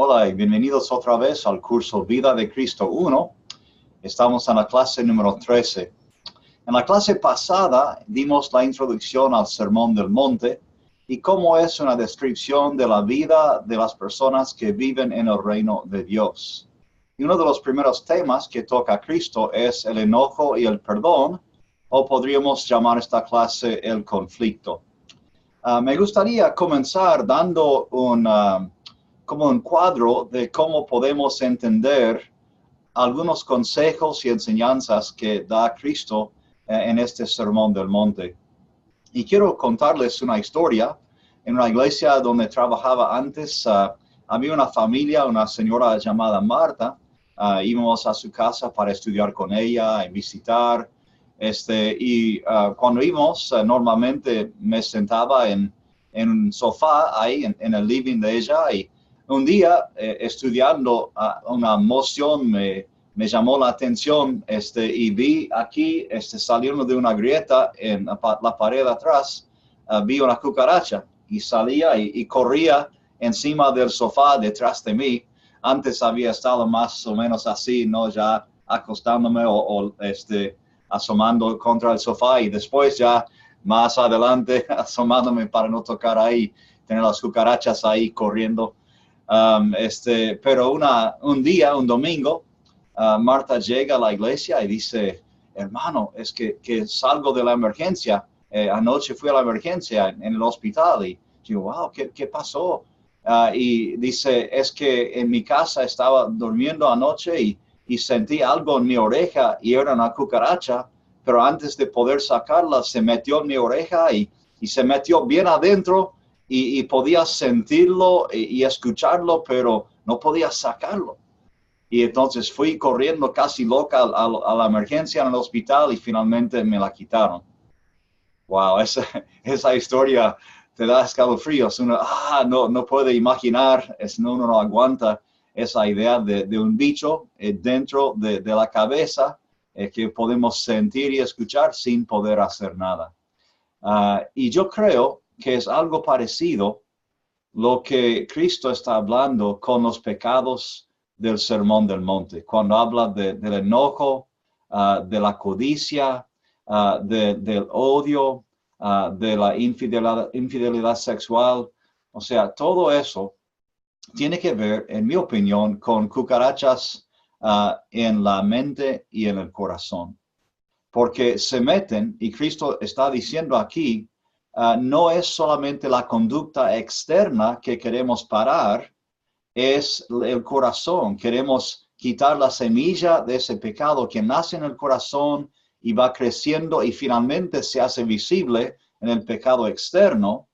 Hola y bienvenidos otra vez al curso Vida de Cristo 1. Estamos en la clase número 13. En la clase pasada dimos la introducción al Sermón del Monte y cómo es una descripción de la vida de las personas que viven en el reino de Dios. Y uno de los primeros temas que toca Cristo es el enojo y el perdón, o podríamos llamar esta clase el conflicto. Me gustaría comenzar dando como un cuadro de cómo podemos entender algunos consejos y enseñanzas que da Cristo en este Sermón del Monte. Y quiero contarles una historia. En una iglesia donde trabajaba antes, había una familia, una señora llamada Marta. Íbamos a su casa para estudiar con ella y visitar. Cuando íbamos, normalmente me sentaba en un sofá ahí en el living de ella, y un día, estudiando, una moción me llamó la atención, y vi aquí, saliendo de una grieta en la pared atrás, vi una cucaracha y salía y corría encima del sofá detrás de mí. Antes había estado más o menos así, ¿no? Ya acostándome o asomando contra el sofá, y después ya más adelante asomándome para no tocar ahí, tener las cucarachas ahí corriendo. Pero un día, un domingo, Marta llega a la iglesia y dice: hermano, es que salgo de la emergencia. Anoche fui a la emergencia en el hospital. Y digo, wow, ¿qué pasó? Y dice, es que en mi casa estaba durmiendo anoche y sentí algo en mi oreja y era una cucaracha, pero antes de poder sacarla se metió en mi oreja y se metió bien adentro. Y podía sentirlo y escucharlo, pero no podía sacarlo. Y entonces fui corriendo casi loca a la emergencia en el hospital y finalmente me la quitaron. Wow, esa historia te da escalofríos. Uno no puede imaginar, uno no aguanta esa idea de un bicho dentro de la cabeza que podemos sentir y escuchar sin poder hacer nada. Y yo creo que es algo parecido lo que Cristo está hablando con los pecados del Sermón del Monte, cuando habla del enojo, de la codicia, del odio, de la infidelidad sexual. O sea, todo eso tiene que ver, en mi opinión, con cucarachas en la mente y en el corazón. Porque se meten, y Cristo está diciendo aquí, no es solamente la conducta externa que queremos parar, es el corazón. Queremos quitar la semilla de ese pecado que nace en el corazón y va creciendo y finalmente se hace visible en el pecado externo.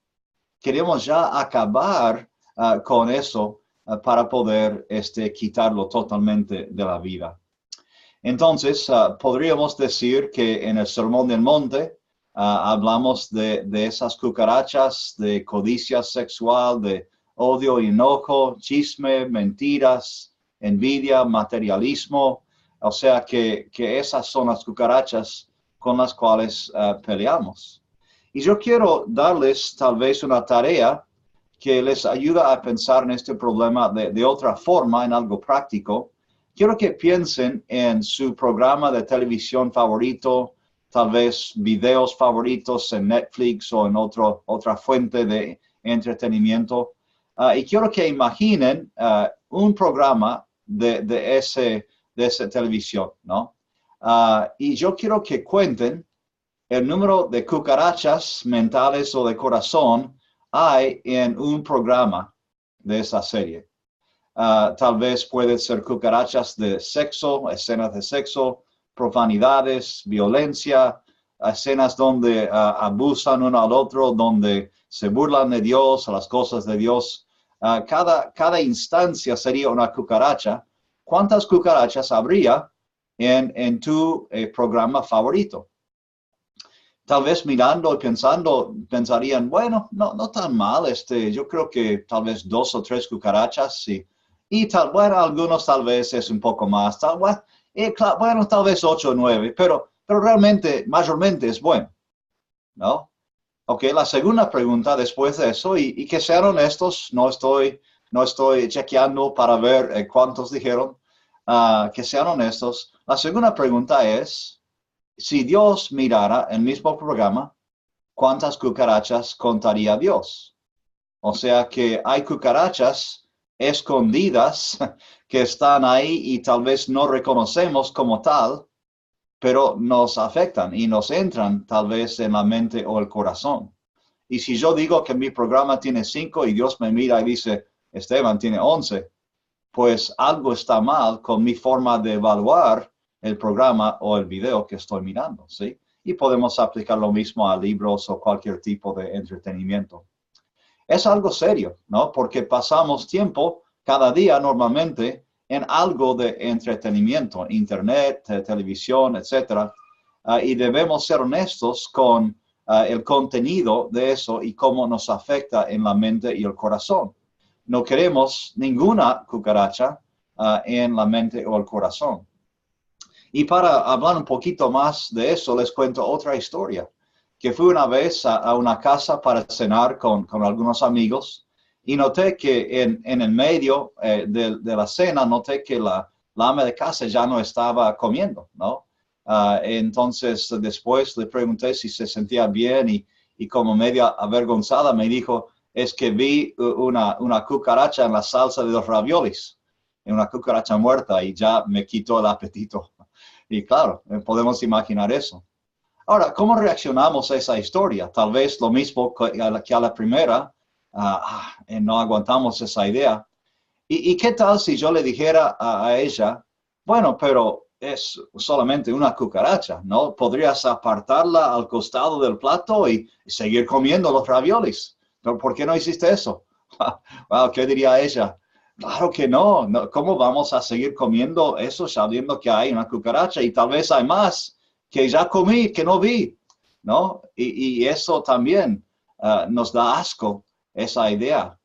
Queremos ya acabar con eso para poder quitarlo totalmente de la vida. Entonces, podríamos decir que en el Sermón del Monte hablamos de esas cucarachas, de codicia sexual, de odio, enojo, chisme, mentiras, envidia, materialismo. O sea que esas son las cucarachas con las cuales peleamos. Y yo quiero darles tal vez una tarea que les ayuda a pensar en este problema de otra forma, en algo práctico. Quiero que piensen en su programa de televisión favorito, tal vez videos favoritos en Netflix o en otra fuente de entretenimiento. Y quiero que imaginen un programa de esa televisión, ¿no? Y yo quiero que cuenten el número de cucarachas mentales o de corazón hay en un programa de esa serie. Tal vez pueden ser cucarachas de sexo, escenas de sexo, profanidades, violencia, escenas donde abusan uno al otro, donde se burlan de Dios, a las cosas de Dios. Cada instancia sería una cucaracha. ¿Cuántas cucarachas habría en tu programa favorito? Tal vez mirando y pensando, pensarían, bueno, no tan mal, yo creo que tal vez 2 o 3 cucarachas, sí. Y bueno, algunos tal vez es un poco más, bueno, tal vez 8 o 9, pero realmente, mayormente es bueno, ¿no? Ok, la segunda pregunta después de eso, y que sean honestos, no estoy no estoy chequeando para ver cuántos dijeron. Que sean honestos. La segunda pregunta es, si Dios mirara el mismo programa, ¿cuántas cucarachas contaría Dios? O sea que hay cucarachas escondidas que están ahí y tal vez no reconocemos como tal, pero nos afectan y nos entran tal vez en la mente o el corazón. Y si yo digo que mi programa tiene 5 y Dios me mira y dice, Esteban tiene 11, pues algo está mal con mi forma de evaluar el programa o el video que estoy mirando, ¿sí? Y podemos aplicar lo mismo a libros o cualquier tipo de entretenimiento. Es algo serio, ¿no? Porque pasamos tiempo cada día normalmente en algo de entretenimiento, internet, televisión, etcétera, y debemos ser honestos con el contenido de eso y cómo nos afecta en la mente y el corazón. No queremos ninguna cucaracha en la mente o el corazón. Y para hablar un poquito más de eso, les cuento otra historia. Que fui una vez a una casa para cenar con algunos amigos y noté que en el medio de la cena, noté que la ama de casa ya no estaba comiendo, ¿no? Entonces después le pregunté si se sentía bien y como media avergonzada me dijo, es que vi una cucaracha en la salsa de los raviolis, una cucaracha muerta y ya me quitó el apetito. Y claro, podemos imaginar eso. Ahora, ¿cómo reaccionamos a esa historia? Tal vez lo mismo que a la primera, no aguantamos esa idea. ¿Y qué tal si yo le dijera a ella, bueno, pero es solamente una cucaracha, ¿no? Podrías apartarla al costado del plato y seguir comiendo los raviolis. ¿Por qué no hiciste eso? Wow, ¿qué diría ella? Claro que no. ¿Cómo vamos a seguir comiendo eso sabiendo que hay una cucaracha y tal vez hay más que ya comí, que no vi, ¿no? Y eso también nos da asco, esa idea.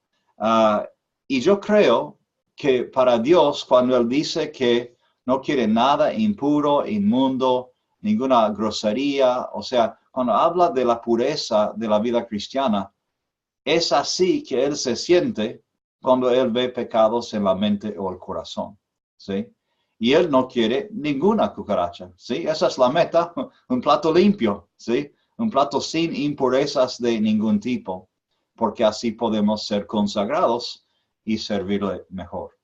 Y yo creo que para Dios, cuando Él dice que no quiere nada impuro, inmundo, ninguna grosería, o sea, cuando habla de la pureza de la vida cristiana, es así que Él se siente cuando Él ve pecados en la mente o el corazón, ¿sí? Y Él no quiere ninguna cucaracha, ¿sí? Esa es la meta, un plato limpio, ¿sí? Un plato sin impurezas de ningún tipo, porque así podemos ser consagrados y servirle mejor,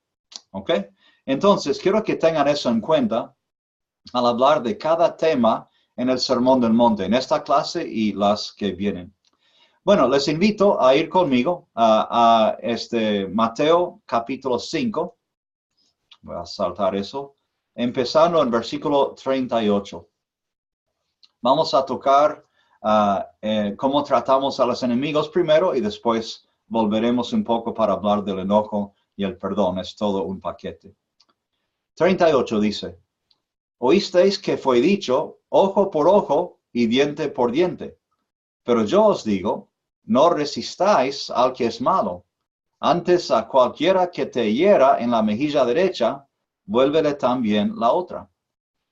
¿ok? Entonces, quiero que tengan eso en cuenta al hablar de cada tema en el Sermón del Monte, en esta clase y las que vienen. Bueno, les invito a ir conmigo a Mateo capítulo 5. Voy a saltar eso. Empezando en versículo 38. Vamos a tocar cómo tratamos a los enemigos primero y después volveremos un poco para hablar del enojo y el perdón. Es todo un paquete. 38 dice, oísteis que fue dicho, ojo por ojo y diente por diente. Pero yo os digo, no resistáis al que es malo. Antes a cualquiera que te hiera en la mejilla derecha, vuélvele también la otra.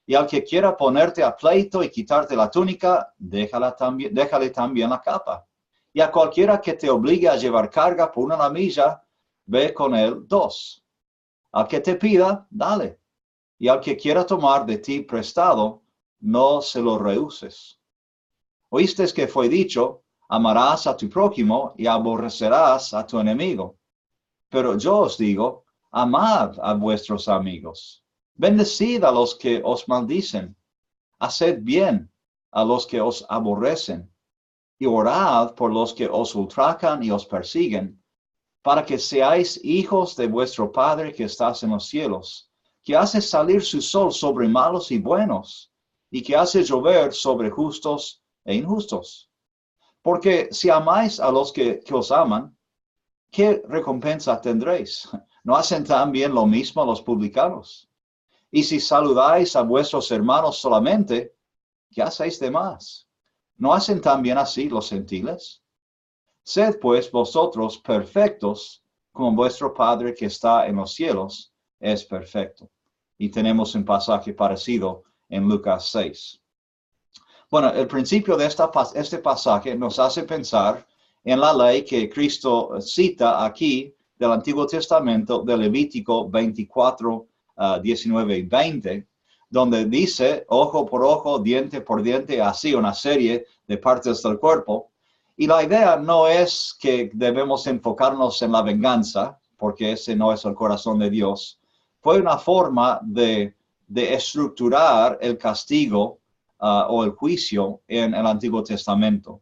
Y al que quiera ponerte a pleito y quitarte la túnica, déjale también la capa. Y a cualquiera que te obligue a llevar carga por una milla, ve con él 2. Al que te pida, dale. Y al que quiera tomar de ti prestado, no se lo rehuses. Oíste que fue dicho, amarás a tu prójimo y aborrecerás a tu enemigo. Pero yo os digo, amad a vuestros amigos. Bendecid a los que os maldicen. Haced bien a los que os aborrecen. Y orad por los que os ultrajan y os persiguen, para que seáis hijos de vuestro Padre que estás en los cielos, que hace salir su sol sobre malos y buenos, y que hace llover sobre justos e injustos. Porque si amáis a los que os aman, ¿qué recompensa tendréis? ¿No hacen también lo mismo los publicanos? Y si saludáis a vuestros hermanos solamente, ¿qué hacéis de más? ¿No hacen también así los gentiles? Sed pues vosotros perfectos, como vuestro Padre que está en los cielos es perfecto. Y tenemos un pasaje parecido en Lucas 6. Bueno, el principio de este pasaje nos hace pensar en la ley que Cristo cita aquí del Antiguo Testamento, de Levítico 24, 19 y 20, donde dice ojo por ojo, diente por diente, así una serie de partes del cuerpo. Y la idea no es que debemos enfocarnos en la venganza, porque ese no es el corazón de Dios. Fue una forma de estructurar el castigo o el juicio en el Antiguo Testamento.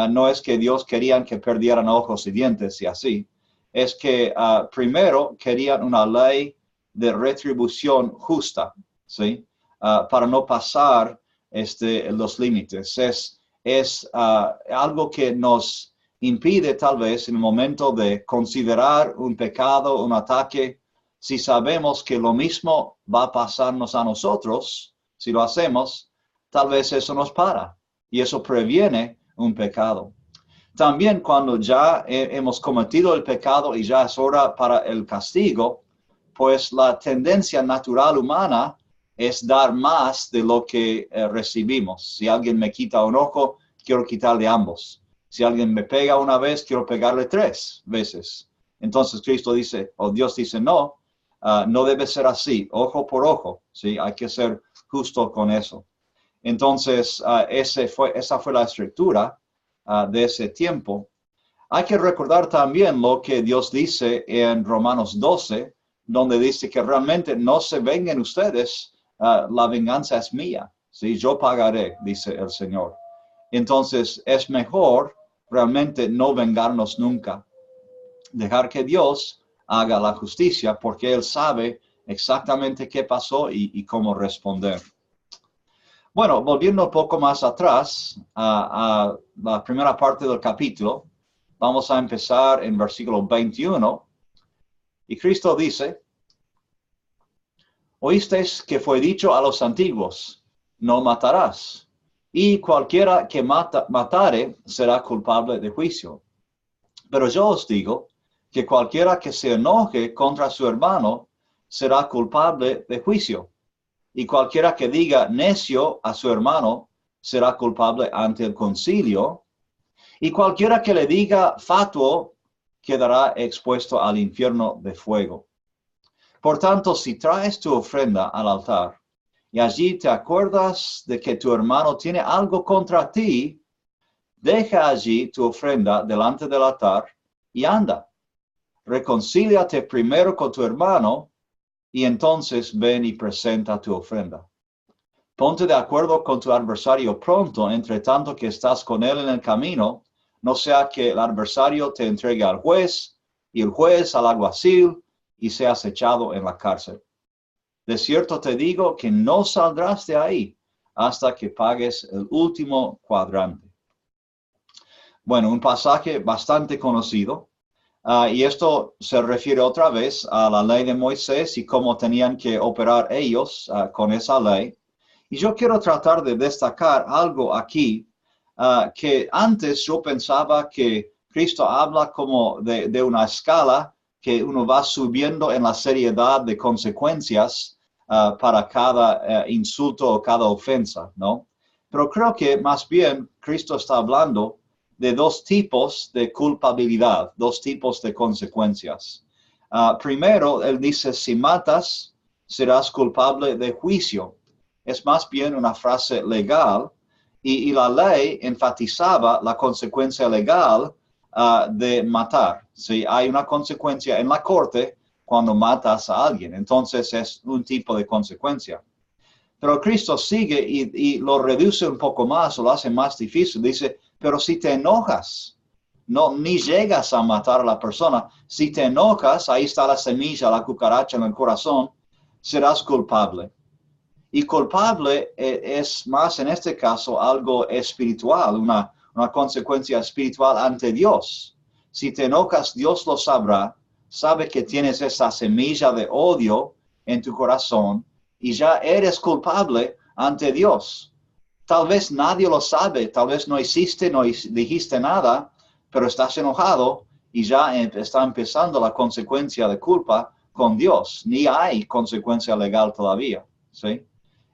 No es que Dios quería que perdieran ojos y dientes y así. Es que primero querían una ley de retribución justa, ¿sí? Para no pasar los límites. Es algo que nos impide tal vez en el momento de considerar un pecado, un ataque, si sabemos que lo mismo va a pasarnos a nosotros, si lo hacemos, tal vez eso nos para y eso previene un pecado. También cuando ya hemos cometido el pecado y ya es hora para el castigo, pues la tendencia natural humana es dar más de lo que recibimos. Si alguien me quita un ojo, quiero quitarle ambos. Si alguien me pega una vez, quiero pegarle 3 veces. Entonces Cristo dice, o Dios dice, no, no debe ser así, ojo por ojo, ¿sí? Hay que ser justo con eso. Entonces, esa fue la estructura de ese tiempo. Hay que recordar también lo que Dios dice en Romanos 12, donde dice que realmente no se vengan ustedes, la venganza es mía, ¿sí? Yo pagaré, dice el Señor. Entonces, es mejor realmente no vengarnos nunca. Dejar que Dios haga la justicia, porque Él sabe exactamente qué pasó y cómo responder. Bueno, volviendo un poco más atrás a la primera parte del capítulo, vamos a empezar en versículo 21. Y Cristo dice, oísteis que fue dicho a los antiguos, no matarás, y cualquiera que matare será culpable de juicio. Pero yo os digo que cualquiera que se enoje contra su hermano será culpable de juicio. Y cualquiera que diga necio a su hermano será culpable ante el concilio. Y cualquiera que le diga fatuo quedará expuesto al infierno de fuego. Por tanto, si traes tu ofrenda al altar y allí te acuerdas de que tu hermano tiene algo contra ti, deja allí tu ofrenda delante del altar y anda. Reconcíliate primero con tu hermano y entonces ven y presenta tu ofrenda. Ponte de acuerdo con tu adversario pronto, entre tanto que estás con él en el camino, no sea que el adversario te entregue al juez y el juez al alguacil y seas echado en la cárcel. De cierto te digo que no saldrás de ahí hasta que pagues el último cuadrante. Bueno, un pasaje bastante conocido. Y esto se refiere otra vez a la ley de Moisés y cómo tenían que operar ellos con esa ley. Y yo quiero tratar de destacar algo aquí que antes yo pensaba que Cristo habla como de una escala que uno va subiendo en la seriedad de consecuencias para cada insulto o cada ofensa, ¿no? Pero creo que más bien Cristo está hablando de 2 tipos de culpabilidad, 2 tipos de consecuencias. Primero, él dice, si matas, serás culpable de juicio. Es más bien una frase legal y la ley enfatizaba la consecuencia legal de matar. Si hay una consecuencia en la corte cuando matas a alguien, entonces es un tipo de consecuencia. Pero Cristo sigue y lo reduce un poco más o lo hace más difícil. Dice, pero si te enojas, no, ni llegas a matar a la persona. Si te enojas, ahí está la semilla, la cucaracha en el corazón, serás culpable. Y culpable es más en este caso algo espiritual, una consecuencia espiritual ante Dios. Si te enojas, Dios lo sabrá, sabe que tienes esa semilla de odio en tu corazón y ya eres culpable ante Dios. Tal vez nadie lo sabe, tal vez no hiciste, no dijiste nada, pero estás enojado y ya está empezando la consecuencia de culpa con Dios. Ni hay consecuencia legal todavía, ¿sí?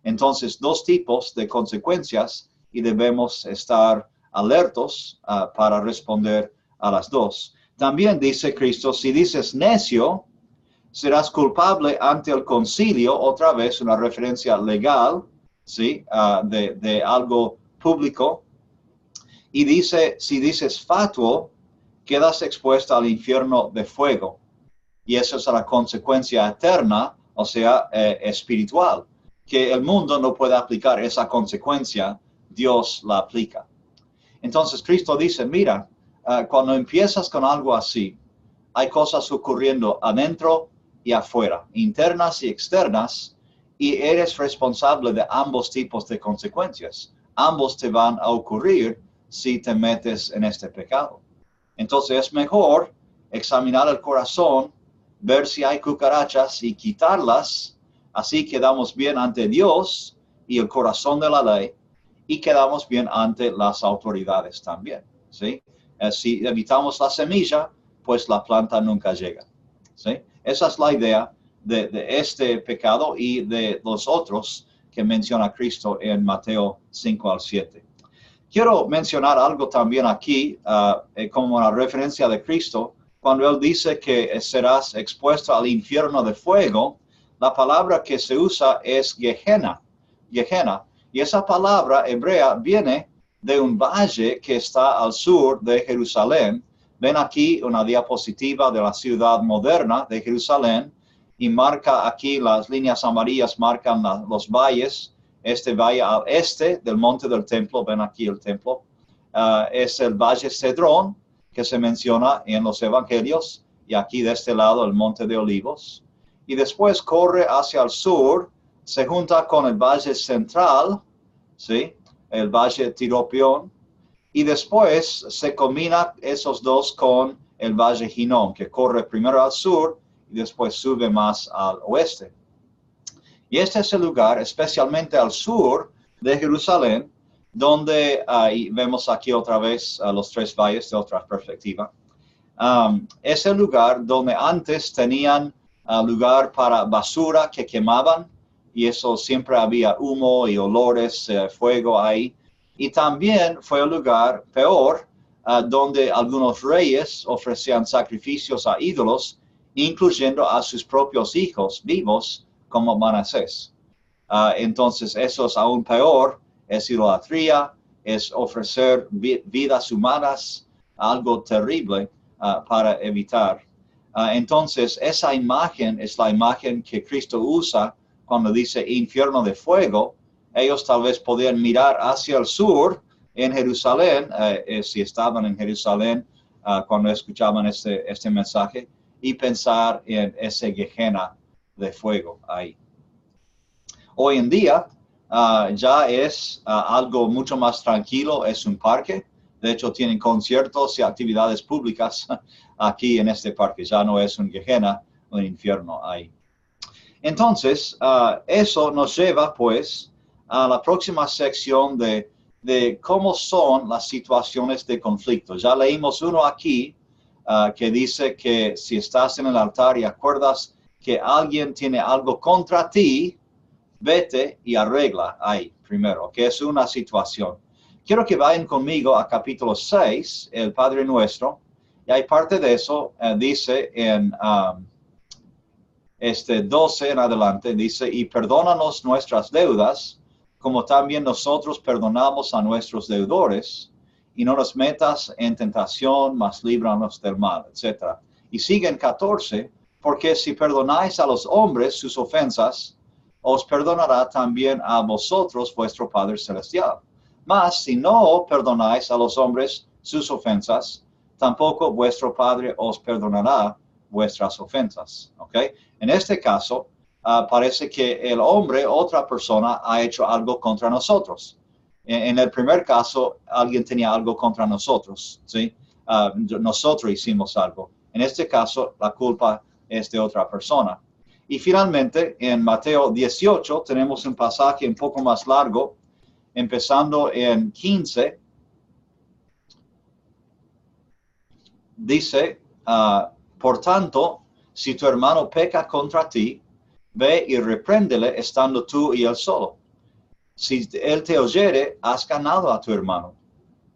Entonces, 2 tipos de consecuencias y debemos estar alertos para responder a las 2. También dice Cristo, si dices necio, serás culpable ante el concilio, otra vez una referencia legal, ¿sí? De algo público. Y dice, si dices fatuo, quedas expuesto al infierno de fuego. Y eso es la consecuencia eterna, o sea, espiritual, que el mundo no puede aplicar esa consecuencia, Dios la aplica. Entonces Cristo dice, mira, cuando empiezas con algo así, hay cosas ocurriendo adentro y afuera, internas y externas, y eres responsable de ambos tipos de consecuencias. Ambos te van a ocurrir si te metes en este pecado. Entonces es mejor examinar el corazón, ver si hay cucarachas y quitarlas, así quedamos bien ante Dios y el corazón de la ley, y quedamos bien ante las autoridades también, ¿sí? Si evitamos la semilla, pues la planta nunca llega, ¿sí? Esa es la idea de este pecado y de los otros que menciona Cristo en Mateo 5 al 7. Quiero mencionar algo también aquí, como una referencia de Cristo, cuando Él dice que serás expuesto al infierno de fuego. La palabra que se usa es Gehenna, Gehenna, y esa palabra hebrea viene de un valle que está al sur de Jerusalén. Ven aquí una diapositiva de la ciudad moderna de Jerusalén, y marca aquí las líneas amarillas, marcan los valles. Este valle al este del monte del templo, ven aquí el templo, es el valle Cedrón, que se menciona en los evangelios, y aquí de este lado el monte de Olivos. Y después corre hacia el sur, se junta con el valle central, ¿sí? El valle Tiropión, y después se combina esos dos con el valle Hinnom, que corre primero al sur y después sube más al oeste. Y este es el lugar, especialmente al sur de Jerusalén, donde vemos aquí otra vez los tres valles de otra perspectiva. Es el lugar donde antes tenían lugar para basura que quemaban, y eso siempre había humo y olores, fuego ahí. Y también fue el lugar peor, donde algunos reyes ofrecían sacrificios a ídolos, incluyendo a sus propios hijos vivos, como Manasés. Entonces eso es aún peor, es idolatría, es ofrecer vidas humanas, algo terrible para evitar. Entonces esa imagen es la imagen que Cristo usa cuando dice infierno de fuego. Ellos tal vez podían mirar hacia el sur en Jerusalén, si estaban en Jerusalén cuando escuchaban este mensaje, y pensar en ese Gehenna de fuego ahí. Hoy en día ya es algo mucho más tranquilo, es un parque. De hecho, tienen conciertos y actividades públicas aquí en este parque. Ya no es un Gehenna, un infierno ahí. Entonces, eso nos lleva pues a la próxima sección de cómo son las situaciones de conflicto. Ya leímos uno aquí que dice que si estás en el altar y acuerdas que alguien tiene algo contra ti, vete y arregla ahí primero, que es una situación. Quiero que vayan conmigo a capítulo 6, el Padre Nuestro, y hay parte de eso, dice en 12 en adelante, dice, y perdónanos nuestras deudas, como también nosotros perdonamos a nuestros deudores, y no nos metas en tentación, mas líbranos del mal, etc. Y sigue en 14, porque si perdonáis a los hombres sus ofensas, os perdonará también a vosotros vuestro Padre Celestial. Mas si no perdonáis a los hombres sus ofensas, tampoco vuestro Padre os perdonará vuestras ofensas. ¿Okay? En este caso, parece que el hombre, otra persona, ha hecho algo contra nosotros. En el primer caso, alguien tenía algo contra nosotros, ¿sí? Nosotros hicimos algo. En este caso, la culpa es de otra persona. Y finalmente, en Mateo 18, tenemos un pasaje un poco más largo, empezando en 15. Dice, por tanto, si tu hermano peca contra ti, ve y repréndele estando tú y él solo. Si él te oyere, has ganado a tu hermano.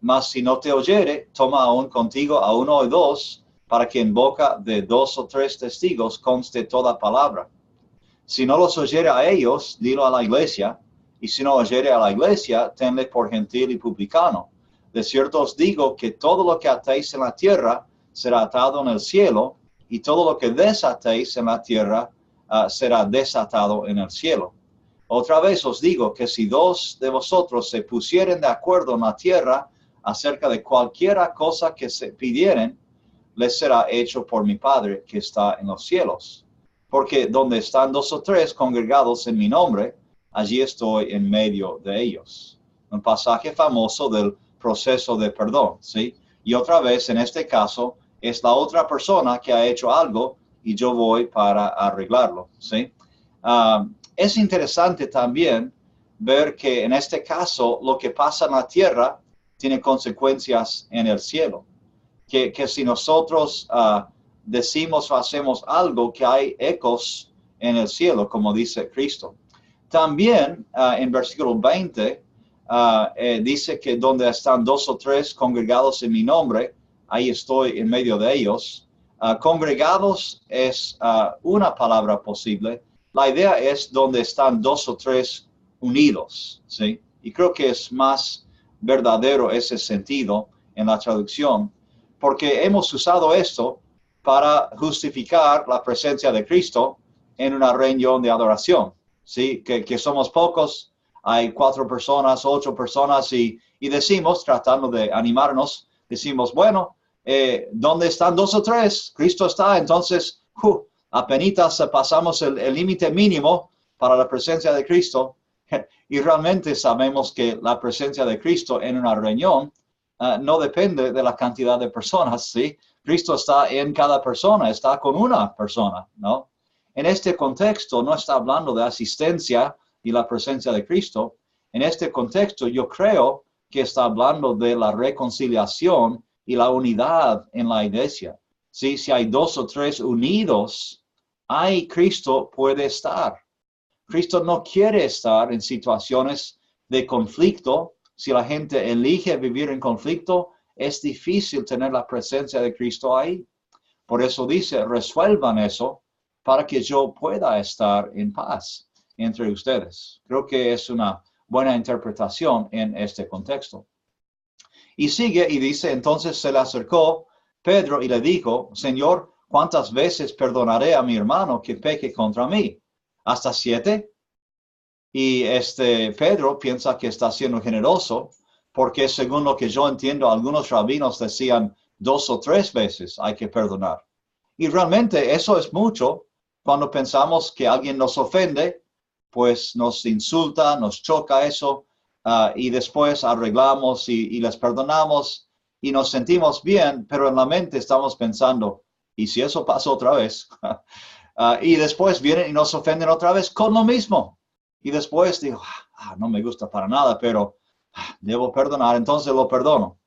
Mas si no te oyere, toma aún contigo a uno o dos, para que en boca de 2 o 3 testigos conste toda palabra. Si no los oyere a ellos, dilo a la iglesia, y si no oyere a la iglesia, tenle por gentil y publicano. De cierto os digo que todo lo que atéis en la tierra será atado en el cielo, y todo lo que desatéis en la tierra será desatado en el cielo. Otra vez os digo que si 2 de vosotros se pusieren de acuerdo en la tierra acerca de cualquiera cosa que se pidieren, les será hecho por mi Padre que está en los cielos. Porque donde están 2 o 3 congregados en mi nombre, allí estoy en medio de ellos. Un pasaje famoso del proceso de perdón, ¿sí? Y otra vez, en este caso, es la otra persona que ha hecho algo y yo voy para arreglarlo, ¿sí? Es interesante también ver que en este caso lo que pasa en la tierra tiene consecuencias en el cielo. Que si nosotros decimos o hacemos algo, que hay ecos en el cielo, como dice Cristo. También en versículo 20 dice que donde están 2 o 3 congregados en mi nombre, ahí estoy en medio de ellos. Congregados es una palabra posible. La idea es donde están 2 o 3 unidos, ¿sí? Y creo que es más verdadero ese sentido en la traducción, porque hemos usado esto para justificar la presencia de Cristo en una reunión de adoración, ¿sí? Que somos pocos, hay 4 personas, 8 personas, y decimos, tratando de animarnos, decimos, bueno, ¿dónde están 2 o 3? Cristo está, entonces, apenitas pasamos el límite mínimo para la presencia de Cristo, y realmente sabemos que la presencia de Cristo en una reunión no depende de la cantidad de personas, ¿sí? Cristo está en cada persona, está con una persona, ¿no? En este contexto no está hablando de asistencia y la presencia de Cristo. En este contexto yo creo que está hablando de la reconciliación y la unidad en la iglesia. ¿Sí? Si hay 2 o 3 unidos, ahí Cristo puede estar. Cristo no quiere estar en situaciones de conflicto. Si la gente elige vivir en conflicto, es difícil tener la presencia de Cristo ahí. Por eso dice, resuelvan eso para que yo pueda estar en paz entre ustedes. Creo que es una buena interpretación en este contexto. Y sigue y dice, entonces se le acercó Pedro y le dijo, Señor, ¿cuántas veces perdonaré a mi hermano que peque contra mí? ¿Hasta 7? Y Pedro piensa que está siendo generoso, porque según lo que yo entiendo, algunos rabinos decían 2 o 3 veces hay que perdonar. Y realmente eso es mucho. Cuando pensamos que alguien nos ofende, pues nos insulta, nos choca eso, y después arreglamos y les perdonamos y nos sentimos bien, pero en la mente estamos pensando, ¿y si eso pasa otra vez? Y después vienen y nos ofenden otra vez con lo mismo. Y después digo, no me gusta para nada, pero debo perdonar, entonces lo perdono.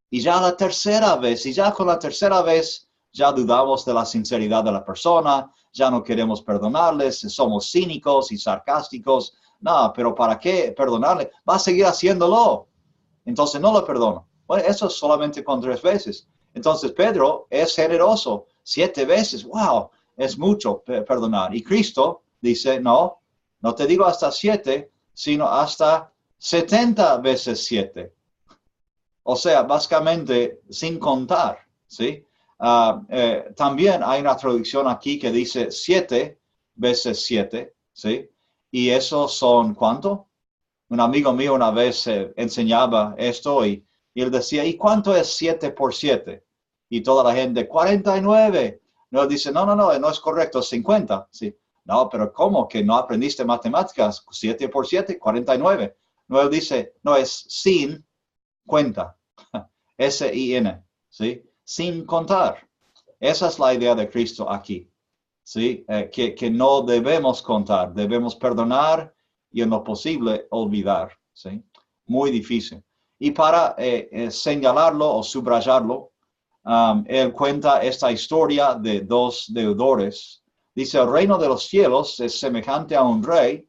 Y ya la tercera vez, y ya con la tercera vez, ya dudamos de la sinceridad de la persona, ya no queremos perdonarles, somos cínicos y sarcásticos. No, pero ¿para qué perdonarle? Va a seguir haciéndolo. Entonces no lo perdono. Bueno, eso es solamente con 3 veces. Entonces Pedro es generoso. 7 veces, wow, es mucho perdonar. Y Cristo dice, no te digo hasta 7, sino hasta 70 veces 7. O sea, básicamente sin contar, ¿sí? También hay una traducción aquí que dice 7 veces 7, ¿sí? Y esos son, ¿cuánto? Un amigo mío una vez enseñaba esto y él decía, ¿y cuánto es 7 por 7? Y toda la gente, 49. No, él dice, no es correcto, es 50, ¿sí? No, pero ¿cómo? ¿Que no aprendiste matemáticas? 7 por 7, 49. No, él dice, no, es sin cuenta. S-I-N, ¿sí? Sin contar. Esa es la idea de Cristo aquí, ¿sí? Que no debemos contar, debemos perdonar y en lo posible olvidar, ¿sí? Muy difícil. Y para señalarlo o subrayarlo, él cuenta esta historia de 2 deudores. Dice, el reino de los cielos es semejante a un rey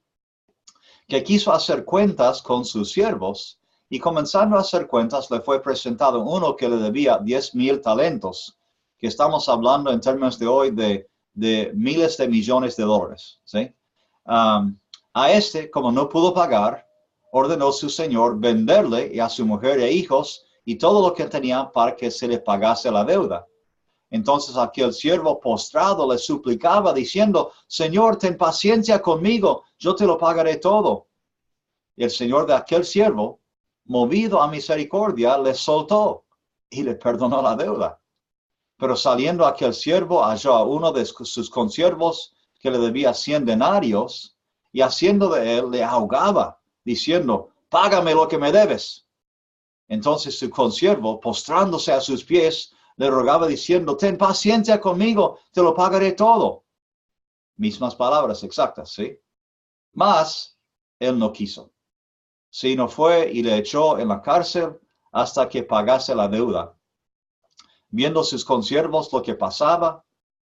que quiso hacer cuentas con sus siervos y comenzando a hacer cuentas le fue presentado uno que le debía 10,000 talentos. que estamos hablando en términos de hoy de miles de millones de dólares, ¿sí? A este, como no pudo pagar, ordenó su señor venderle y a su mujer e hijos y todo lo que tenía para que se le pagase la deuda. Entonces aquel siervo postrado le suplicaba diciendo, Señor, ten paciencia conmigo, yo te lo pagaré todo. Y el señor de aquel siervo, movido a misericordia, le soltó y le perdonó la deuda. Pero saliendo aquel siervo, halló a uno de sus consiervos que le debía 100 denarios y haciendo de él le ahogaba, diciendo, págame lo que me debes. Entonces su consiervo, postrándose a sus pies, le rogaba diciendo, ten paciencia conmigo, te lo pagaré todo. Mismas palabras exactas, ¿sí? Mas él no quiso, sino fue y le echó en la cárcel hasta que pagase la deuda. Viendo sus consiervos lo que pasaba,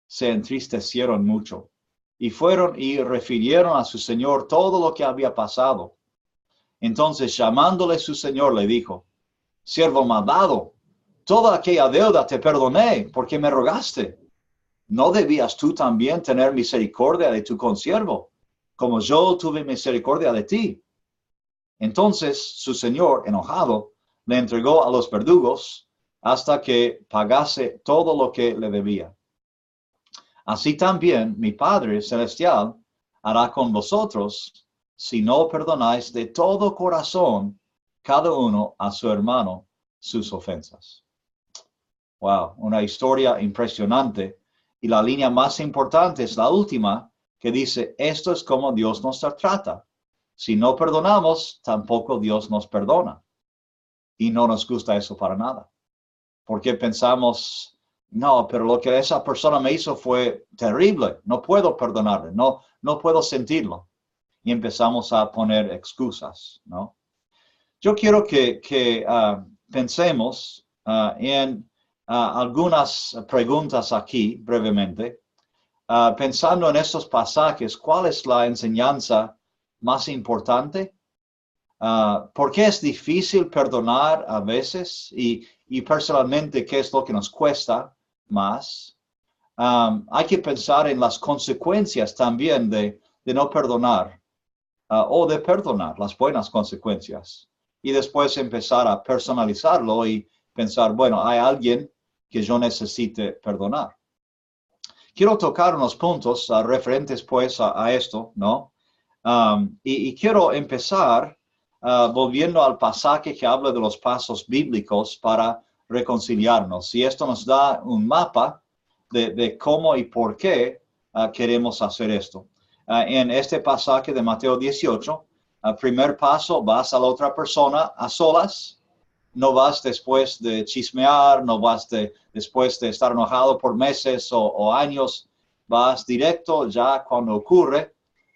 se entristecieron mucho, y fueron y refirieron a su señor todo lo que había pasado. Entonces, llamándole su señor, le dijo, siervo malvado, toda aquella deuda te perdoné, porque me rogaste. ¿No debías tú también tener misericordia de tu consiervo, como yo tuve misericordia de ti? Entonces, su señor, enojado, le entregó a los verdugos, hasta que pagase todo lo que le debía. Así también mi Padre Celestial hará con vosotros, si no perdonáis de todo corazón cada uno a su hermano sus ofensas. Wow, una historia impresionante. Y la línea más importante es la última, que dice, esto es como Dios nos trata. Si no perdonamos, tampoco Dios nos perdona. Y no nos gusta eso para nada. Porque pensamos, no, pero lo que esa persona me hizo fue terrible, no puedo perdonarle, no puedo sentirlo. Y empezamos a poner excusas, ¿no? Yo quiero que pensemos en algunas preguntas aquí, brevemente. Pensando en estos pasajes, ¿cuál es la enseñanza más importante? ¿Por qué es difícil perdonar a veces? Y personalmente, ¿qué es lo que nos cuesta más? Hay que pensar en las consecuencias también de no perdonar o de perdonar, las buenas consecuencias. Y después empezar a personalizarlo y pensar, bueno, hay alguien que yo necesite perdonar. Quiero tocar unos puntos referentes pues a esto, ¿no? Y quiero empezar volviendo al pasaje que habla de los pasos bíblicos para reconciliarnos. Y esto nos da un mapa de cómo y por qué queremos hacer esto. En este pasaje de Mateo 18, primer paso, vas a la otra persona a solas. No vas después de chismear, no vas después de estar enojado por meses o años. Vas directo ya cuando ocurre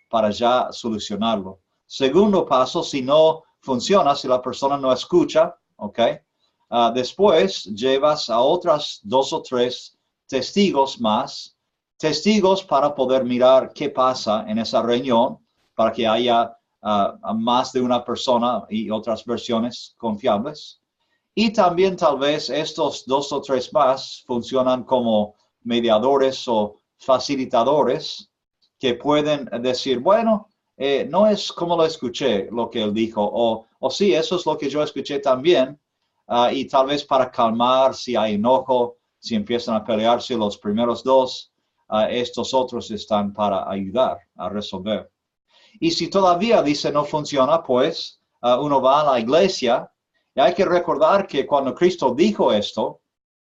para ya solucionarlo. Segundo paso, si no funciona, si la persona no escucha, ¿ok? Después llevas a otras 2 o 3 testigos más, testigos para poder mirar qué pasa en esa reunión, para que haya más de una persona y otras versiones confiables. Y también tal vez estos 2 o 3 más funcionan como mediadores o facilitadores que pueden decir, bueno, no es como lo escuché, lo que él dijo, o sí, eso es lo que yo escuché también, y tal vez para calmar si hay enojo, si empiezan a pelearse los primeros 2, estos otros están para ayudar a resolver. Y si todavía dice no funciona, pues uno va a la iglesia, y hay que recordar que cuando Cristo dijo esto,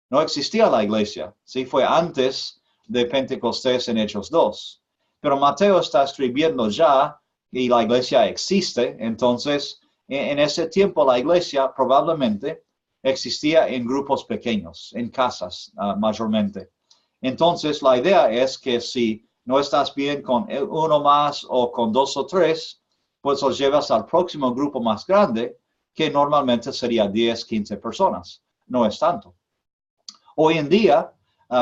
no existía la iglesia, ¿sí? Fue antes de Pentecostés en Hechos 2. Pero Mateo está escribiendo ya y la iglesia existe, entonces en ese tiempo la iglesia probablemente existía en grupos pequeños, en casas mayormente. Entonces la idea es que si no estás bien con uno más o con 2 o 3, pues los llevas al próximo grupo más grande, que normalmente sería 10, 15 personas. No es tanto. Hoy en día,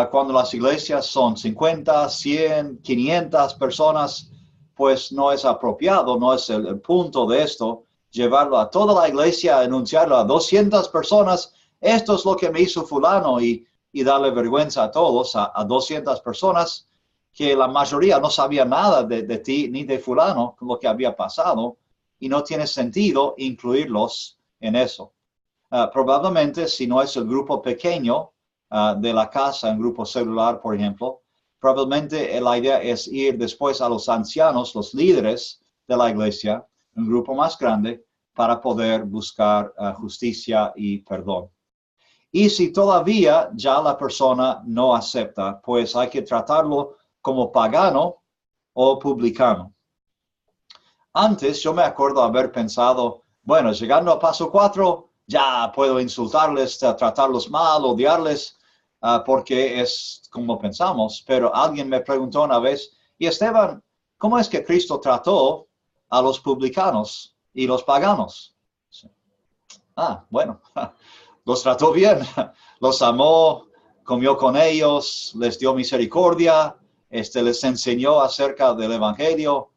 cuando las iglesias son 50, 100, 500 personas, pues no es apropiado, no es el punto de esto, llevarlo a toda la iglesia, anunciarlo a 200 personas, esto es lo que me hizo fulano, y y darle vergüenza a todos, a 200 personas, que la mayoría no sabía nada de ti ni de fulano, lo que había pasado, y no tiene sentido incluirlos en eso. Probablemente, si no es el grupo pequeño de la casa, un grupo celular, por ejemplo, probablemente la idea es ir después a los ancianos, los líderes de la iglesia, un grupo más grande, para poder buscar justicia y perdón. Y si todavía ya la persona no acepta, pues hay que tratarlo como pagano o publicano. Antes yo me acuerdo haber pensado, bueno, llegando a paso 4, ya puedo insultarles, tratarlos mal, odiarles, porque es como pensamos. Pero alguien me preguntó una vez, y Esteban, ¿cómo es que Cristo trató a los publicanos y los paganos? Bueno, los trató bien, los amó, comió con ellos, les dio misericordia, les enseñó acerca del Evangelio.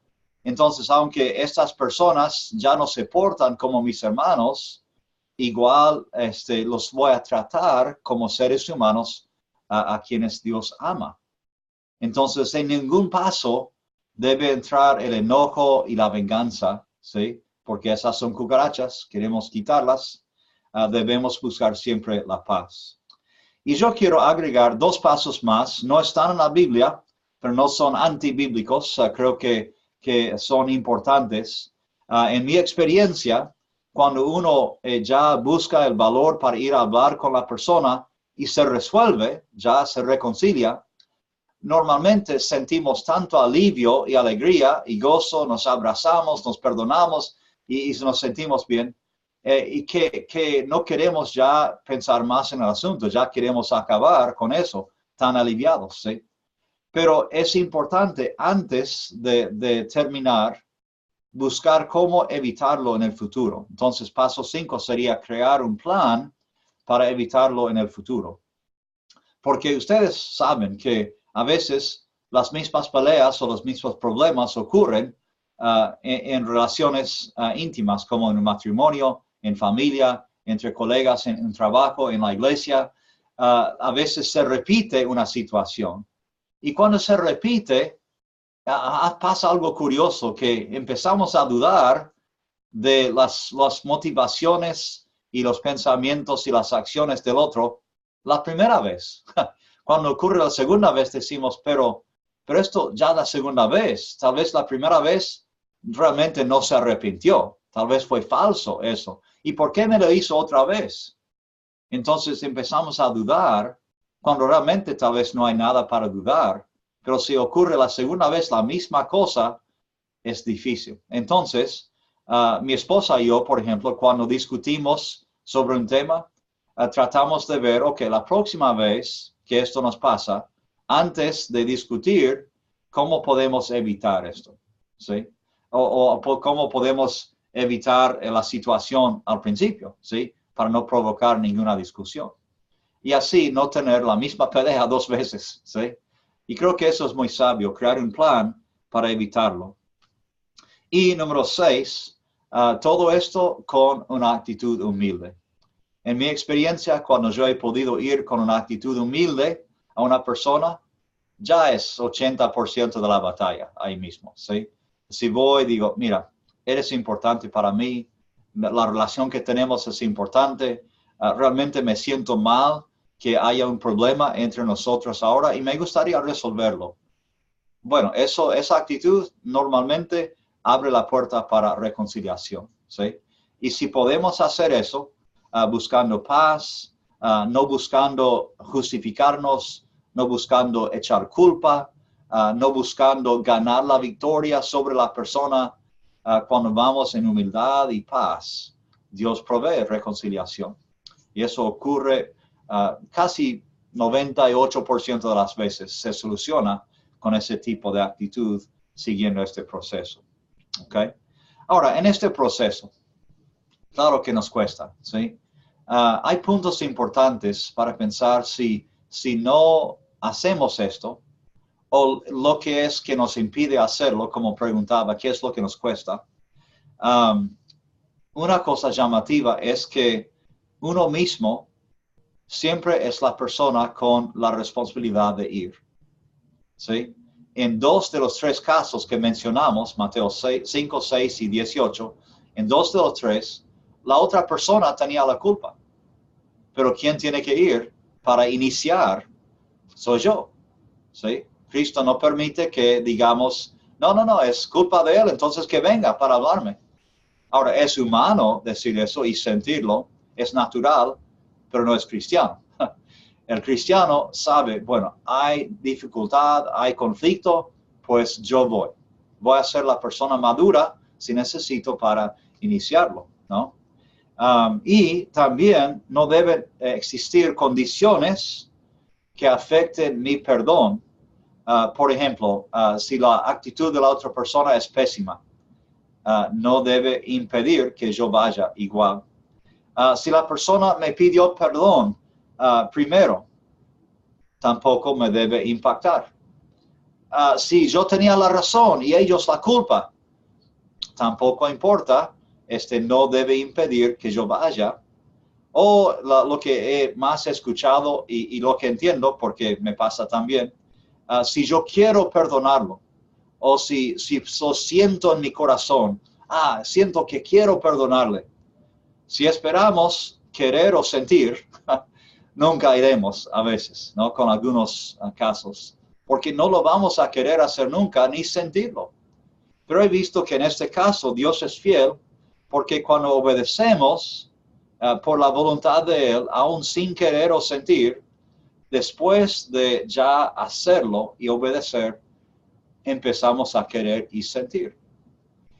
Entonces, aunque estas personas ya no se portan como mis hermanos, igual los voy a tratar como seres humanos a quienes Dios ama. Entonces, en ningún paso debe entrar el enojo y la venganza, ¿sí? Porque esas son cucarachas, queremos quitarlas. Debemos buscar siempre la paz. Y yo quiero agregar 2 pasos más. No están en la Biblia, pero no son antibíblicos. Creo que son importantes. En mi experiencia, cuando uno ya busca el valor para ir a hablar con la persona y se resuelve, ya se reconcilia, normalmente sentimos tanto alivio y alegría y gozo, nos abrazamos, nos perdonamos y nos sentimos bien. Y que no queremos ya pensar más en el asunto, ya queremos acabar con eso, tan aliviados, ¿sí? Pero es importante, antes de terminar, buscar cómo evitarlo en el futuro. Entonces, paso 5 sería crear un plan para evitarlo en el futuro. Porque ustedes saben que a veces las mismas peleas o los mismos problemas ocurren en relaciones íntimas, como en un matrimonio, en familia, entre colegas, en un trabajo, en la iglesia. A veces se repite una situación. Y cuando se repite, pasa algo curioso, que empezamos a dudar de las motivaciones y los pensamientos y las acciones del otro la primera vez. Cuando ocurre la segunda vez decimos, pero esto ya la segunda vez, tal vez la primera vez realmente no se arrepintió, tal vez fue falso eso. ¿Y por qué me lo hizo otra vez? Entonces empezamos a dudar cuando realmente tal vez no hay nada para dudar, pero si ocurre la segunda vez la misma cosa, es difícil. Entonces, mi esposa y yo, por ejemplo, cuando discutimos sobre un tema, tratamos de ver, ok, la próxima vez que esto nos pasa, antes de discutir, ¿cómo podemos evitar esto? ¿Sí? O cómo podemos evitar la situación al principio, ¿sí? Para no provocar ninguna discusión. Y así no tener la misma pelea 2 veces, ¿sí? Y creo que eso es muy sabio, crear un plan para evitarlo. Y número 6, todo esto con una actitud humilde. En mi experiencia, cuando yo he podido ir con una actitud humilde a una persona, ya es 80% de la batalla ahí mismo, ¿sí? Si voy y digo, mira, eres importante para mí, la relación que tenemos es importante, realmente me siento mal que haya un problema entre nosotros ahora y me gustaría resolverlo. Bueno, esa actitud normalmente abre la puerta para reconciliación, ¿sí? Y si podemos hacer eso, buscando paz, no buscando justificarnos, no buscando echar culpa, no buscando ganar la victoria sobre la persona, cuando vamos en humildad y paz, Dios provee reconciliación. Y eso ocurre casi 98% de las veces, se soluciona con ese tipo de actitud siguiendo este proceso. ¿Okay? Ahora, en este proceso, claro que nos cuesta, ¿sí? Hay puntos importantes para pensar si no hacemos esto, o lo que es que nos impide hacerlo, como preguntaba, ¿qué es lo que nos cuesta? Una cosa llamativa es que uno mismo siempre es la persona con la responsabilidad de ir. ¿Sí? En 2 de los 3 casos que mencionamos, Mateo 5, 6 y 18, en 2 de los 3, la otra persona tenía la culpa. Pero quien tiene que ir para iniciar soy yo. ¿Sí? Cristo no permite que digamos, no, es culpa de él, entonces que venga para hablarme. Ahora, es humano decir eso y sentirlo, es natural, pero no es cristiano. El cristiano sabe, bueno, hay dificultad, hay conflicto, pues yo voy. Voy a ser la persona madura si necesito para iniciarlo, ¿no? Y también no deben existir condiciones que afecten mi perdón. Por ejemplo, si la actitud de la otra persona es pésima, no debe impedir que yo vaya igual. Si la persona me pidió perdón primero, tampoco me debe impactar. Si yo tenía la razón y ellos la culpa, tampoco importa, no debe impedir que yo vaya. O lo que he más escuchado y lo que entiendo, porque me pasa también, si yo quiero perdonarlo, o si lo siento en mi corazón, siento que quiero perdonarle. Si esperamos querer o sentir, nunca iremos a veces, ¿no? Con algunos casos, porque no lo vamos a querer hacer nunca ni sentirlo. Pero he visto que en este caso Dios es fiel, porque cuando obedecemos por la voluntad de Él, aún sin querer o sentir, después de ya hacerlo y obedecer, empezamos a querer y sentir.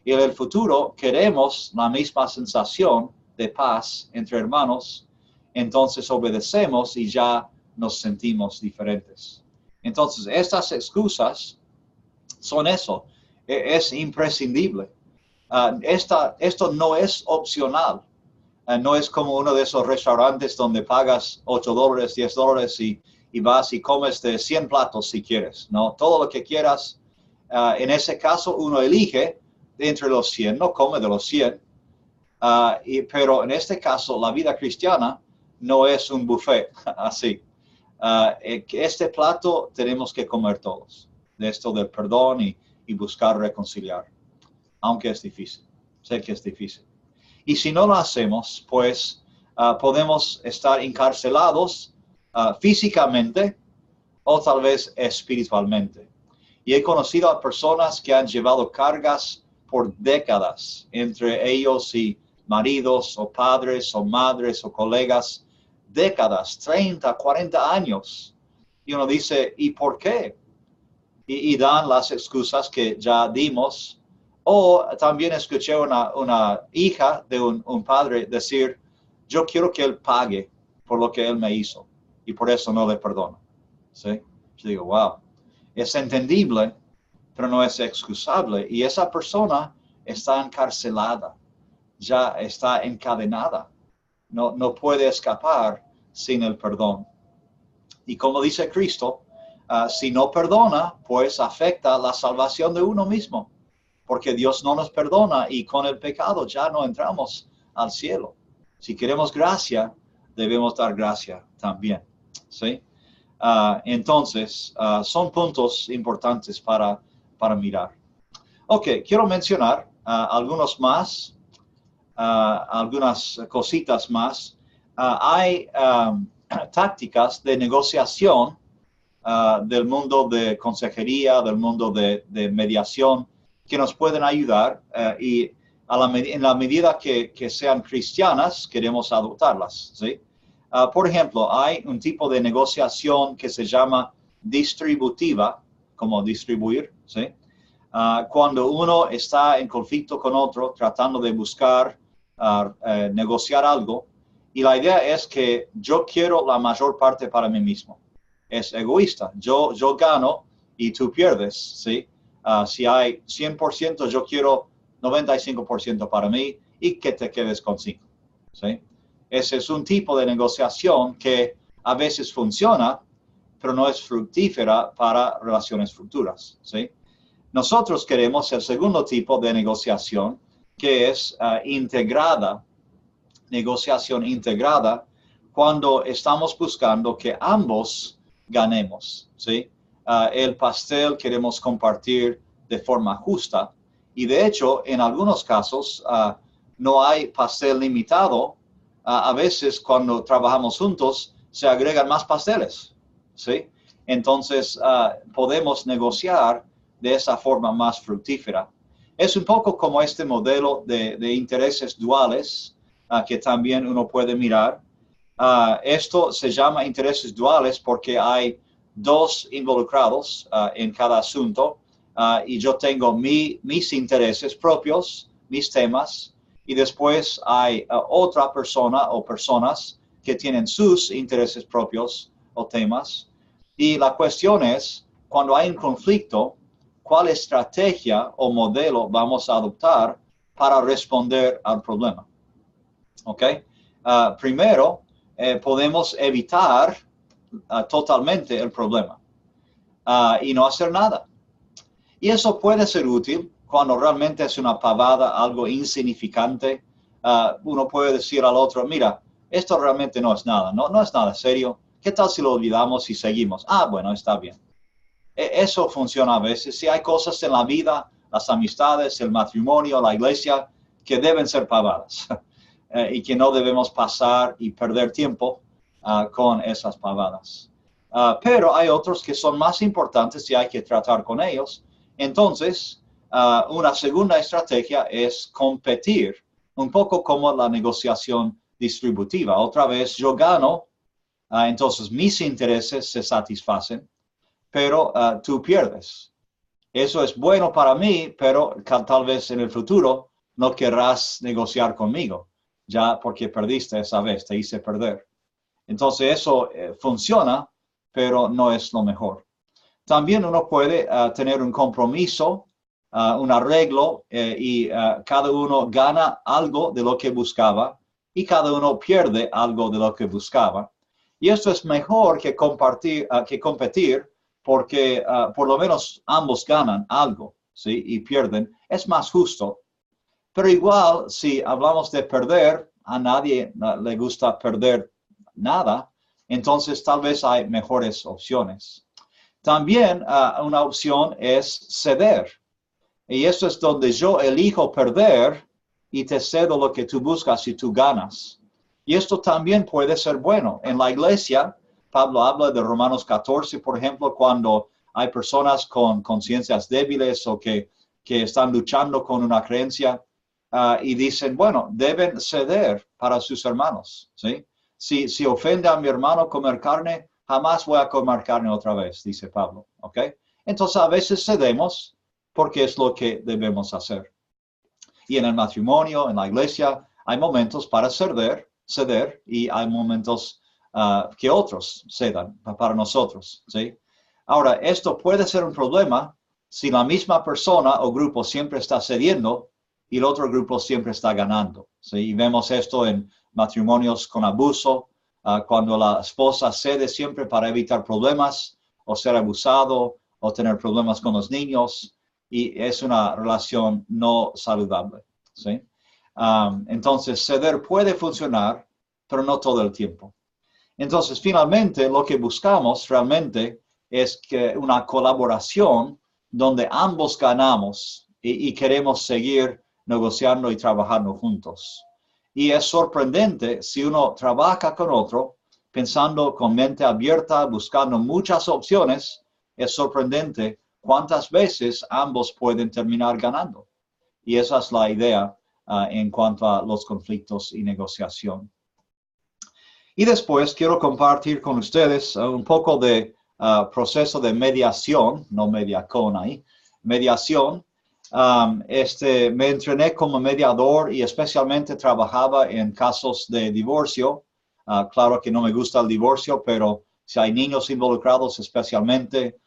Y en el futuro queremos la misma sensación de paz entre hermanos, entonces obedecemos y ya nos sentimos diferentes. Entonces, estas excusas son eso, es imprescindible. Esto no es opcional. No es como uno de esos restaurantes donde pagas $8, $10 y vas y comes de 100 platos si quieres, ¿no? Todo lo que quieras. En ese caso, uno elige entre los 100, no come de los 100. Pero en este caso, la vida cristiana no es un buffet así. Este plato tenemos que comer todos, de esto del perdón y buscar reconciliar, aunque es difícil, sé que es difícil. Y si no lo hacemos, pues podemos estar encarcelados físicamente o tal vez espiritualmente. Y he conocido a personas que han llevado cargas por décadas, entre ellos y maridos o padres o madres o colegas, décadas, 30, 40 años. Y uno dice, ¿y por qué? Y dan las excusas que ya dimos. O también escuché una hija de un padre decir, yo quiero que él pague por lo que él me hizo y por eso no le perdono. ¿Sí? Yo digo, wow, es entendible, pero no es excusable. Y esa persona está encarcelada, ya está encadenada. No puede escapar sin el perdón. Y como dice Cristo, si no perdona, pues afecta la salvación de uno mismo. Porque Dios no nos perdona y con el pecado ya no entramos al cielo. Si queremos gracia, debemos dar gracia también. ¿Sí? Entonces, son puntos importantes para mirar. Ok, quiero mencionar algunos más, algunas cositas más. Hay tácticas de negociación del mundo de consejería, del mundo de mediación, que nos pueden ayudar y en la medida que sean cristianas, queremos adoptarlas, ¿sí? Por ejemplo, hay un tipo de negociación que se llama distributiva, como distribuir, ¿sí? Cuando uno está en conflicto con otro, tratando de buscar negociar algo, y la idea es que yo quiero la mayor parte para mí mismo. Es egoísta. Yo gano y tú pierdes, ¿sí? Si hay 100%, yo quiero 95% para mí y que te quedes con 5%, ¿sí? Ese es un tipo de negociación que a veces funciona, pero no es fructífera para relaciones futuras, ¿sí? Nosotros queremos el segundo tipo de negociación, que es integrada, negociación integrada, cuando estamos buscando que ambos ganemos, ¿sí? El pastel queremos compartir de forma justa y de hecho en algunos casos no hay pastel limitado. A veces cuando trabajamos juntos se agregan más pasteles, ¿sí? Entonces podemos negociar de esa forma más fructífera. Es un poco como este modelo de intereses duales que también uno puede mirar. Esto se llama intereses duales porque hay dos involucrados en cada asunto y yo tengo mis intereses propios, mis temas, y después hay otra persona o personas que tienen sus intereses propios o temas. Y la cuestión es, cuando hay un conflicto, ¿cuál estrategia o modelo vamos a adoptar para responder al problema? ¿Ok? Primero, podemos evitar totalmente el problema y no hacer nada. Y eso puede ser útil cuando realmente es una pavada, algo insignificante. Uno puede decir al otro, mira, esto realmente no es nada, no es nada serio. ¿Qué tal si lo olvidamos y seguimos? Bueno, está bien. Eso funciona a veces. Si hay cosas en la vida, las amistades, el matrimonio, la iglesia, que deben ser pavadas y que no debemos pasar y perder tiempo con esas pavadas. Pero hay otros que son más importantes y hay que tratar con ellos. Entonces, una segunda estrategia es competir, un poco como la negociación distributiva. Otra vez yo gano, entonces mis intereses se satisfacen, pero tú pierdes. Eso es bueno para mí, pero tal vez en el futuro no querrás negociar conmigo, ya porque perdiste esa vez, te hice perder. Entonces eso funciona, pero no es lo mejor. También uno puede tener un compromiso, un arreglo, y cada uno gana algo de lo que buscaba y cada uno pierde algo de lo que buscaba. Y esto es mejor que competir porque por lo menos ambos ganan algo, ¿sí? Y pierden. Es más justo. Pero igual, si hablamos de perder, a nadie le gusta perder nada, entonces tal vez hay mejores opciones. También una opción es ceder. Y esto es donde yo elijo perder y te cedo lo que tú buscas y tú ganas. Y esto también puede ser bueno. En la iglesia, Pablo habla de Romanos 14, por ejemplo, cuando hay personas con conciencias débiles o que están luchando con una creencia y dicen, bueno, deben ceder para sus hermanos, ¿sí? Si ofende a mi hermano comer carne, jamás voy a comer carne otra vez, dice Pablo, ¿ok? Entonces a veces cedemos porque es lo que debemos hacer. Y en el matrimonio, en la iglesia, hay momentos para ceder y hay momentos que otros cedan para nosotros, ¿sí? Ahora, esto puede ser un problema si la misma persona o grupo siempre está cediendo y el otro grupo siempre está ganando, ¿sí? Y vemos esto en matrimonios con abuso, cuando la esposa cede siempre para evitar problemas o ser abusado o tener problemas con los niños, y es una relación no saludable, ¿sí? Entonces, ceder puede funcionar, pero no todo el tiempo. Entonces, finalmente, lo que buscamos realmente es que una colaboración donde ambos ganamos y queremos seguir negociando y trabajando juntos. Y es sorprendente si uno trabaja con otro, pensando con mente abierta, buscando muchas opciones, es sorprendente cuántas veces ambos pueden terminar ganando. Y esa es la idea en cuanto a los conflictos y negociación. Y después quiero compartir con ustedes un poco de proceso de mediación, no mediacón ahí, mediación. Me entrené como mediador y especialmente trabajaba en casos de divorcio. Claro que no me gusta el divorcio, pero si hay niños involucrados especialmente,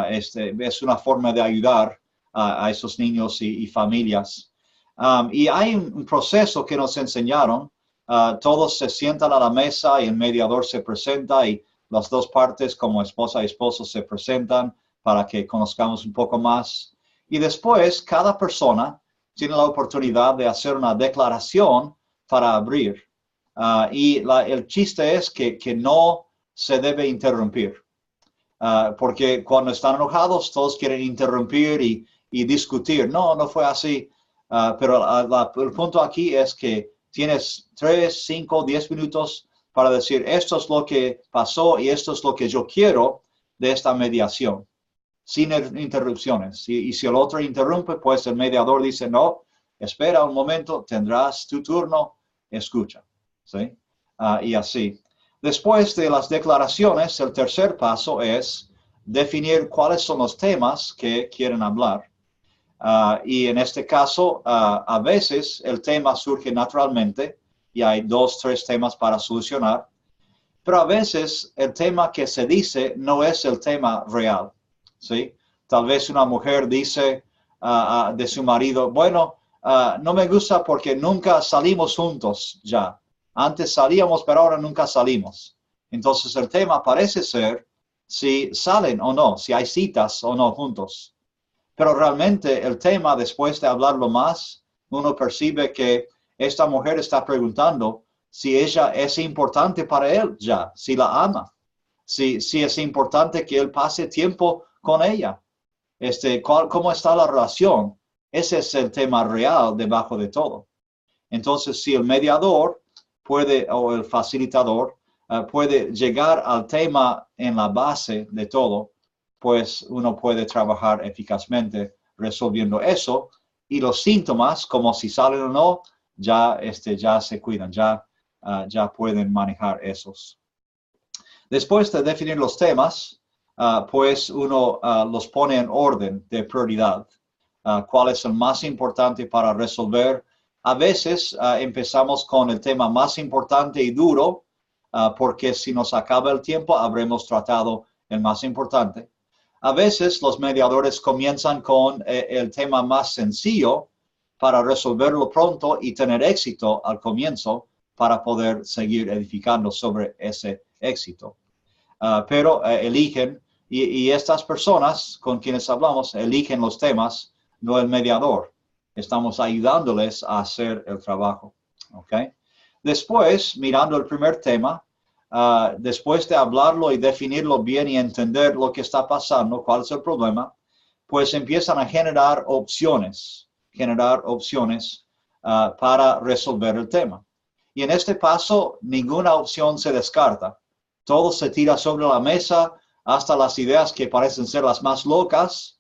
es una forma de ayudar a esos niños y familias. Y hay un proceso que nos enseñaron. Todos se sientan a la mesa y el mediador se presenta y las dos partes como esposa y esposo se presentan para que conozcamos un poco más. Y después cada persona tiene la oportunidad de hacer una declaración para abrir El chiste es que no se debe interrumpir. Porque cuando están enojados, todos quieren interrumpir y discutir. No, no fue así. Pero el punto aquí es que tienes 3, 5, 10 minutos para decir, esto es lo que pasó y esto es lo que yo quiero de esta mediación, sin interrupciones. Y si el otro interrumpe, pues el mediador dice, no, espera un momento, tendrás tu turno, escucha. ¿Sí? Y así. Después de las declaraciones, el tercer paso es definir cuáles son los temas que quieren hablar. Y en este caso, a veces el tema surge naturalmente y hay 2, 3 temas para solucionar, pero a veces el tema que se dice no es el tema real, ¿sí? Tal vez una mujer dice de su marido, bueno, no me gusta porque nunca salimos juntos ya. Antes salíamos, pero ahora nunca salimos. Entonces el tema parece ser si salen o no, si hay citas o no juntos. Pero realmente el tema, después de hablarlo más, uno percibe que esta mujer está preguntando si ella es importante para él ya, si la ama, si es importante que él pase tiempo con ella, cómo está la relación. Ese es el tema real debajo de todo. Entonces, si el mediador puede, o el facilitador, puede llegar al tema en la base de todo, pues uno puede trabajar eficazmente resolviendo eso. Y los síntomas, como si salen o no, ya se cuidan, ya pueden manejar esos. Después de definir los temas, pues uno los pone en orden de prioridad. ¿Cuál es el más importante para resolver? A veces empezamos con el tema más importante y duro, porque si nos acaba el tiempo, habremos tratado el más importante. A veces los mediadores comienzan con el tema más sencillo para resolverlo pronto y tener éxito al comienzo para poder seguir edificando sobre ese éxito. Pero eligen, y estas personas con quienes hablamos, eligen los temas, no el mediador. Estamos ayudándoles a hacer el trabajo. ¿Okay? Después, mirando el primer tema, después de hablarlo y definirlo bien y entender lo que está pasando, cuál es el problema, pues empiezan a generar opciones para resolver el tema. Y en este paso, ninguna opción se descarta. Todo se tira sobre la mesa, hasta las ideas que parecen ser las más locas.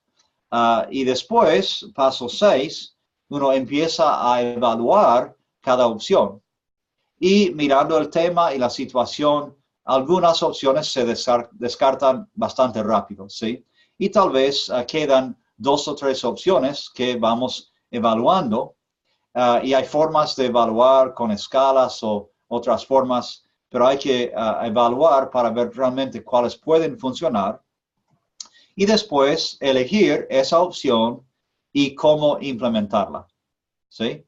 Y después, paso 6, uno empieza a evaluar cada opción. Y mirando el tema y la situación, algunas opciones se descartan bastante rápido, ¿sí? Y tal vez quedan 2 o 3 opciones que vamos evaluando. Y hay formas de evaluar con escalas o otras formas, pero hay que evaluar para ver realmente cuáles pueden funcionar. Y después elegir esa opción y cómo implementarla, ¿sí?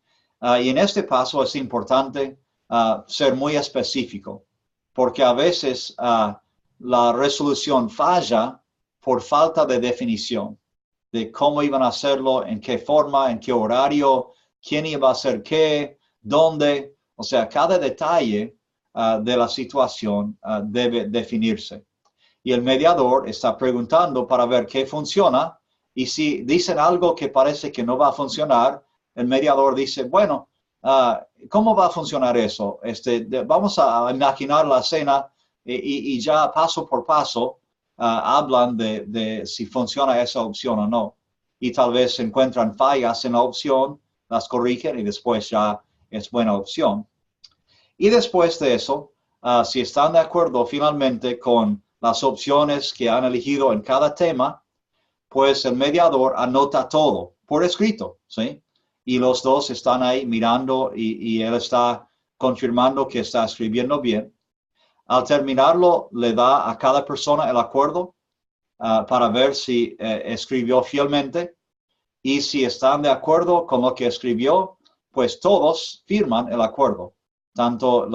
Y en este paso es importante ser muy específico, porque a veces la resolución falla por falta de definición de cómo iban a hacerlo, en qué forma, en qué horario, quién iba a hacer qué, dónde. O sea, cada detalle de la situación debe definirse. Y el mediador está preguntando para ver qué funciona, y si dicen algo que parece que no va a funcionar, el mediador dice, bueno, ¿cómo va a funcionar eso? Vamos a imaginar la escena y ya paso por paso hablan de si funciona esa opción o no. Y tal vez encuentran fallas en la opción, las corrigen y después ya es buena opción. Y después de eso, si están de acuerdo finalmente con las opciones que han elegido en cada tema, pues el mediador anota todo por escrito, ¿sí? Y los dos están ahí mirando y él está confirmando que está escribiendo bien. Al terminarlo, le da a cada persona el acuerdo para ver si escribió fielmente. Y si están de acuerdo con lo que escribió, pues todos firman el acuerdo, tanto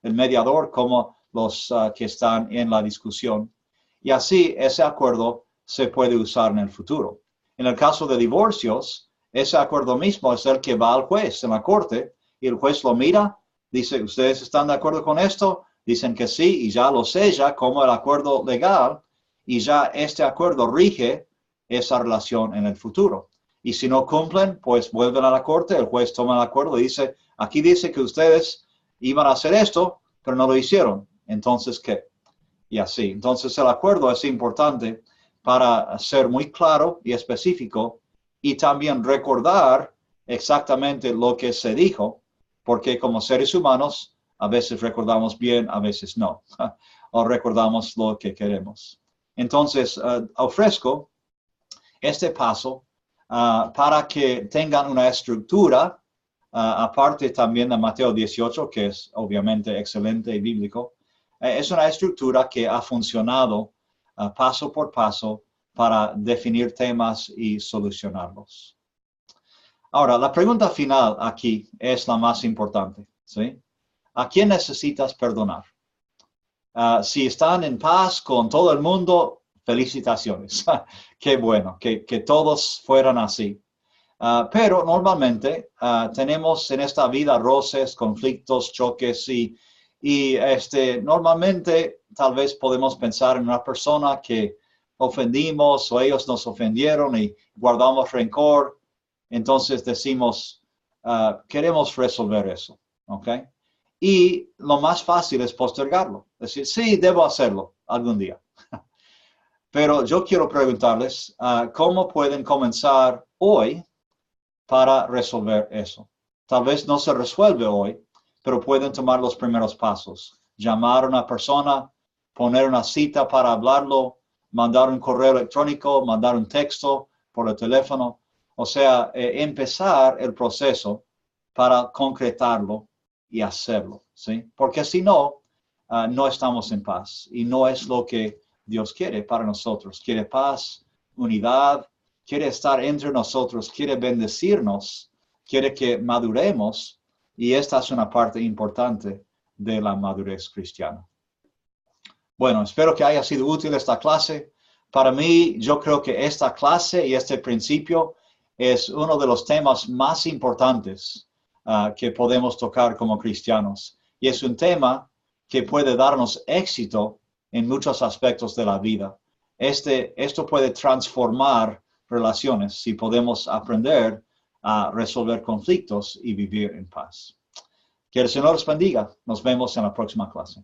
el mediador como los que están en la discusión. Y así ese acuerdo se puede usar en el futuro. En el caso de divorcios, ese acuerdo mismo es el que va al juez en la corte y el juez lo mira Dice, ¿ustedes están de acuerdo con esto? Dicen que sí y ya lo sella como el acuerdo legal y ya este acuerdo rige esa relación en el futuro. Y si no cumplen, pues vuelven a la corte, el juez toma el acuerdo y dice, aquí dice que ustedes iban a hacer esto, pero no lo hicieron. Entonces, ¿qué? Y así. Entonces, el acuerdo es importante para ser muy claro y específico y también recordar exactamente lo que se dijo, porque como seres humanos, a veces recordamos bien, a veces no, o recordamos lo que queremos. Entonces, ofrezco este paso para que tengan una estructura, aparte también de Mateo 18, que es obviamente excelente y bíblico, es una estructura que ha funcionado paso por paso para definir temas y solucionarlos. Ahora, la pregunta final aquí es la más importante, ¿sí? ¿A quién necesitas perdonar? Si están en paz con todo el mundo, felicitaciones. Qué bueno, que todos fueran así. Pero normalmente tenemos en esta vida roces, conflictos, choques y normalmente tal vez podemos pensar en una persona que ofendimos o ellos nos ofendieron y guardamos rencor. Entonces decimos, queremos resolver eso, ¿ok? Y lo más fácil es postergarlo. Decir, sí, debo hacerlo algún día. Pero yo quiero preguntarles, ¿cómo pueden comenzar hoy para resolver eso? Tal vez no se resuelve hoy, pero pueden tomar los primeros pasos. Llamar a una persona, poner una cita para hablarlo, mandar un correo electrónico, mandar un texto por el teléfono. O sea, empezar el proceso para concretarlo y hacerlo, ¿sí? Porque si no, no estamos en paz y no es lo que Dios quiere para nosotros. Quiere paz, unidad, quiere estar entre nosotros, quiere bendecirnos, quiere que maduremos y esta es una parte importante de la madurez cristiana. Bueno, espero que haya sido útil esta clase. Para mí, yo creo que esta clase y este principio es uno de los temas más importantes que podemos tocar como cristianos. Y es un tema que puede darnos éxito en muchos aspectos de la vida. Esto puede transformar relaciones si podemos aprender a resolver conflictos y vivir en paz. Que el Señor los bendiga. Nos vemos en la próxima clase.